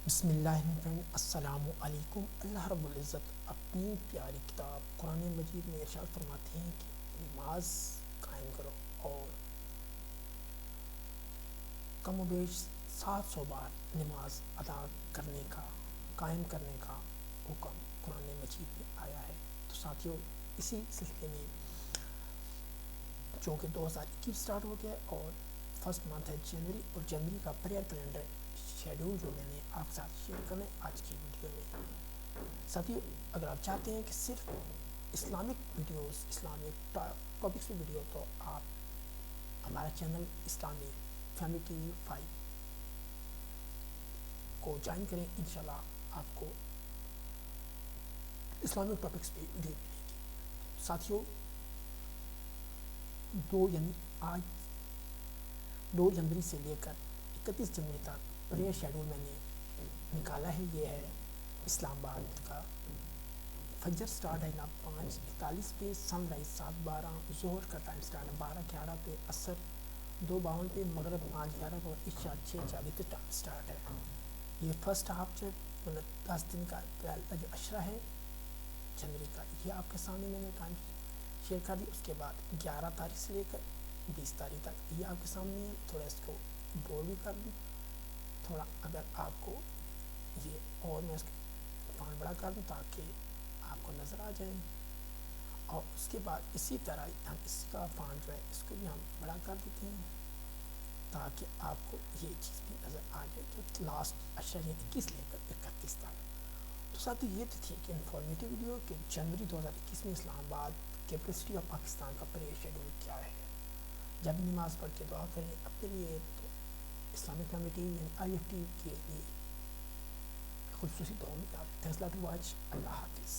بسم اللہ السلام علیکم۔ اللہ رب العزت اپنی پیاری کتاب قرآن مجید میں ارشاد فرماتے ہیں کہ نماز قائم کرو اور کم و بیش 700 بار نماز ادا کرنے کا قائم کرنے کا حکم قرآن مجید میں آیا ہے۔ تو ساتھیوں، اسی سلسلے میں چونکہ 2021 سٹارٹ ہو گیا اور فرسٹ منتھ ہے جنوری، اور جنوری کا پریئر کیلنڈر شیڈول جو میں نے آپ کے ساتھ شیئر کرنا ہے آج کی ویڈیو میں۔ ساتھیوں، اگر آپ چاہتے ہیں کہ صرف اسلامک ویڈیوز، اسلامک ٹاپکس میں ویڈیو، تو آپ ہمارا چینل اسلامی فیملی ٹی وی 5 کو جوائن کریں۔ انشاءاللہ آپ کو اسلامک ٹاپکس پہ ویڈیو ملے گی۔ ساتھیوں، آج 2 جنوری سے لے کر 31 جنوری تک پریئر شیڈول میں نے نکالا ہے۔ یہ ہے اسلام آباد کا فجر سٹارٹ ہے 5:41 پہ، سن رائز 7:12، ظہر کا ٹائم سٹارٹ ہے 12:11 پہ، عصر 2:52 پہ، مغرب 5:11 پہ، اور عشاء 6:40 پہ ٹائم سٹارٹ ہے۔ یہ فرسٹ ہاف جو 10 دن کا جو عشرہ ہے جنوری کا، یہ آپ کے سامنے میں نے ٹائم شیئر کر دی۔ اس کے بعد 11 تاریخ سے لے کر 20 تاریخ تک یہ آپ کے سامنے ہے۔ تھوڑا اس کو بور بھی کر دوں، تھوڑا اگر آپ کو یہ، اور میں اس کے فونٹ بڑا کر دوں تاکہ آپ کو نظر آ جائے، اور اس کے بعد اسی طرح ہم اس کا فونٹ جو ہے اس کو بھی ہم بڑا کر دیتے ہیں تاکہ آپ کو یہ چیز بھی نظر آ جائے جو لاسٹ عشرہ 21 لے کر 31 تک۔ تو ساتھ یہ تو تھی کہ انفارمیٹیو ویڈیو کہ جنوری 2021 میں اسلام آباد کیپٹل سٹی آف پاکستان کا پریئر شیڈول کیا ہے۔ جب نماز پڑھ کے دعا کریں اپنے لیے، تو Islamic family TV IFT کے لیے خصوصی دعا میں یاد رکھیں۔ Thanks lot to watch. اللہ حافظ۔